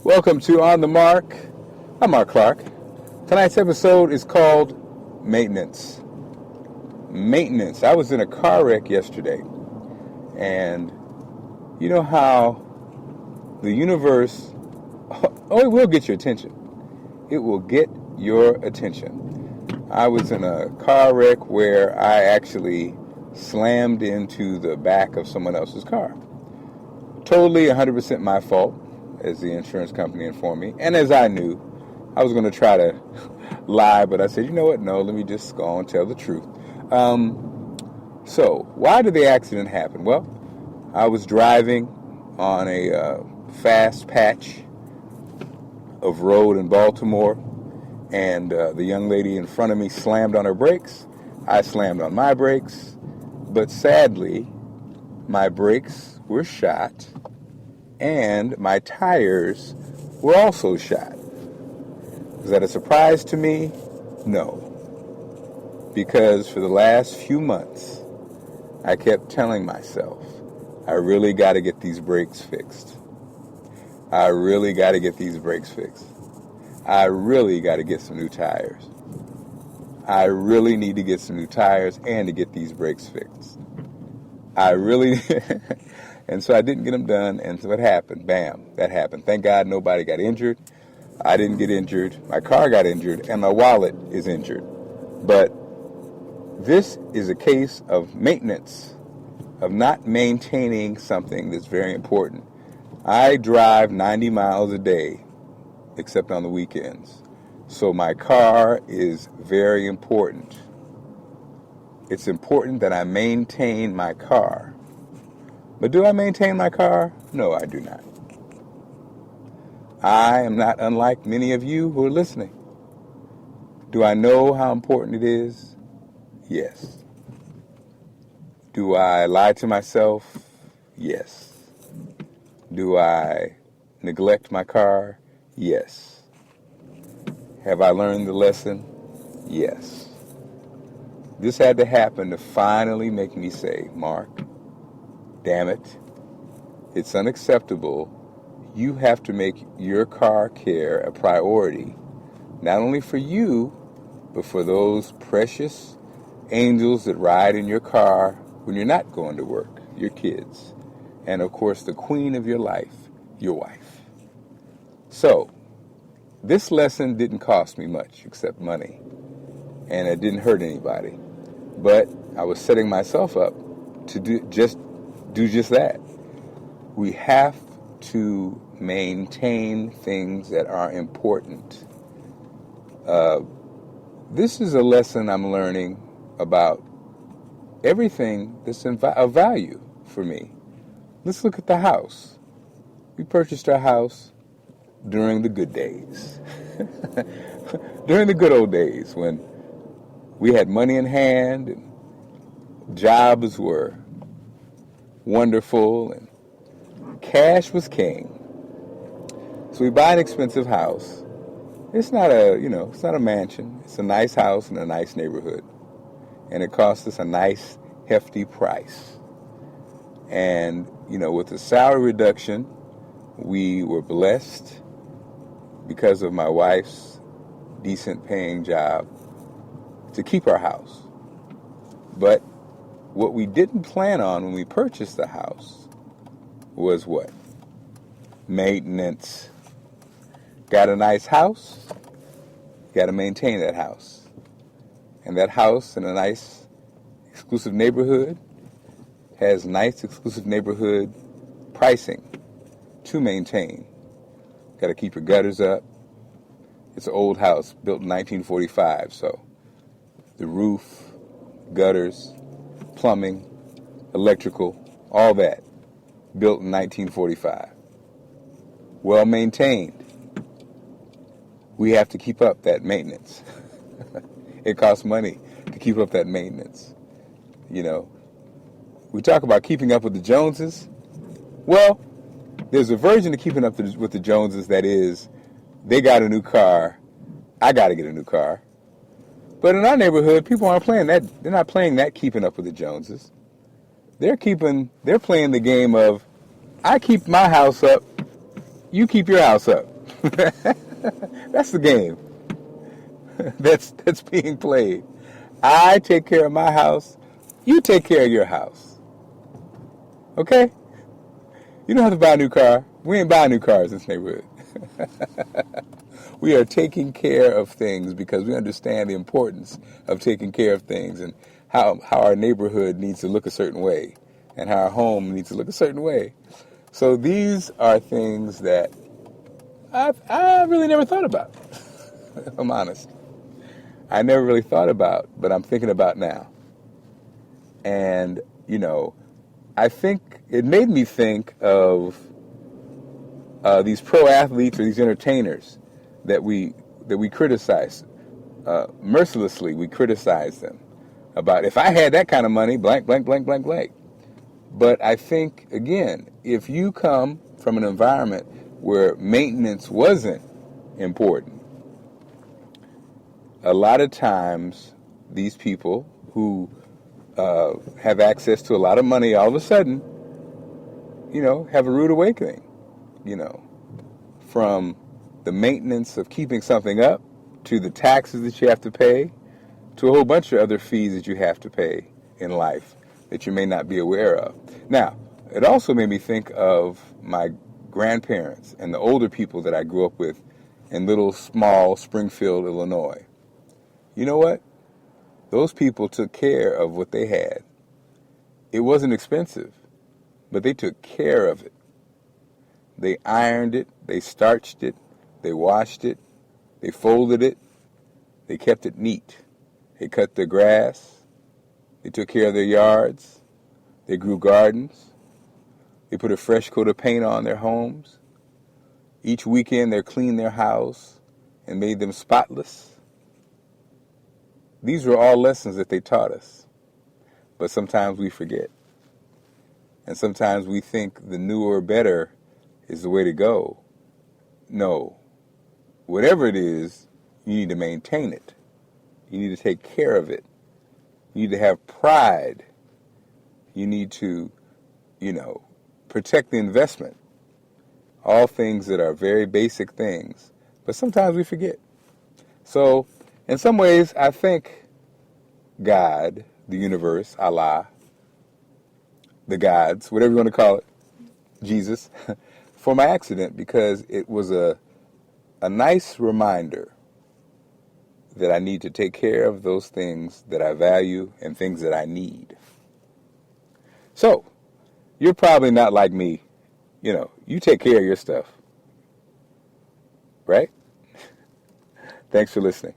Welcome to On the Mark. I'm Mark Clark. Tonight's episode is called Maintenance. Maintenance. I was in a car wreck yesterday, and you know how the universe, it will get your attention. It will get your attention. I was in a car wreck where I actually slammed into the back of someone else's car. Totally 100% my fault, as the insurance company informed me. And as I knew, I was going to try to lie, but I said, you know what? No, let me just go on and tell the truth. So, why did the accident happen? Well, I was driving on a fast patch of road in Baltimore, and the young lady in front of me slammed on her brakes. I slammed on my brakes, but sadly, my brakes were shot, and my tires were also shot. Was that a surprise to me? No. Because for the last few months, I kept telling myself, I really got to get these brakes fixed. I really got to get these brakes fixed. I really got to get some new tires. I really need to get some new tires and to get these brakes fixed. I really... And so I didn't get them done, and so what happened? Bam, that happened. Thank God nobody got injured. I didn't get injured. My car got injured, and my wallet is injured. But this is a case of maintenance, of not maintaining something that's very important. I drive 90 miles a day, except on the weekends. So my car is very important. It's important that I maintain my car. But do I maintain my car? No, I do not. I am not unlike many of you who are listening. Do I know how important it is? Yes. Do I lie to myself? Yes. Do I neglect my car? Yes. Have I learned the lesson? Yes. This had to happen to finally make me say, Mark, damn it, it's unacceptable. You have to make your car care a priority, not only for you, but for those precious angels that ride in your car when you're not going to work, your kids, and of course the queen of your life, your wife. So, this lesson didn't cost me much except money, and it didn't hurt anybody, but I was setting myself up to do just that. We have to maintain things that are important. This is a lesson I'm learning about everything that's of value for me. Let's look at the house. We purchased our house during the good days. During the good old days when we had money in hand and jobs were wonderful and cash was king. So we buy an expensive house. It's not a mansion. It's a nice house in a nice neighborhood. And it cost us a nice hefty price. And, with the salary reduction, we were blessed because of my wife's decent paying job to keep our house. But what we didn't plan on when we purchased the house was what? Maintenance. Got a nice house, got to maintain that house. And that house in a nice, exclusive neighborhood has nice, exclusive neighborhood pricing to maintain. Got to keep your gutters up. It's an old house built in 1945, so the roof, gutters, plumbing, electrical, all that, built in 1945. Well maintained. We have to keep up that maintenance. It costs money to keep up that maintenance. We talk about keeping up with the Joneses. Well, there's a version of keeping up with the Joneses that is, they got a new car, I got to get a new car. But in our neighborhood, people aren't playing that. They're not playing that keeping up with the Joneses. They're playing the game of, I keep my house up, You keep your house up. That's the game that's being played. I take care of my house. You take care of your house. Okay? You don't have to buy a new car. We ain't buying new cars in this neighborhood. We are taking care of things because we understand the importance of taking care of things and how our neighborhood needs to look a certain way and how our home needs to look a certain way. So these are things that I really never thought about, if I'm honest. I never really thought about, but I'm thinking about now. And, I think it made me think of these pro athletes or these entertainers that we criticize. Mercilessly, we criticize them about, if I had that kind of money, blank, blank, blank, blank, blank. But I think, again, if you come from an environment where maintenance wasn't important, a lot of times these people who have access to a lot of money all of a sudden, have a rude awakening, from the maintenance of keeping something up to the taxes that you have to pay to a whole bunch of other fees that you have to pay in life that you may not be aware of. Now, it also made me think of my grandparents and the older people that I grew up with in little small Springfield, Illinois. You know what? Those people took care of what they had. It wasn't expensive, but they took care of it. They ironed it, they starched it, they washed it, they folded it, they kept it neat. They cut their grass, they took care of their yards, they grew gardens, they put a fresh coat of paint on their homes. Each weekend they cleaned their house and made them spotless. These were all lessons that they taught us, but sometimes we forget. And sometimes we think the newer, better is the way to go. No. Whatever it is, you need to maintain it. You need to take care of it. You need to have pride. You need to, protect the investment. All things that are very basic things. But sometimes we forget. So, in some ways, I thank God, the universe, Allah, the gods, whatever you want to call it, Jesus, for my accident, because it was a nice reminder that I need to take care of those things that I value and things that I need. So, you're probably not like me. You take care of your stuff. Right? Thanks for listening.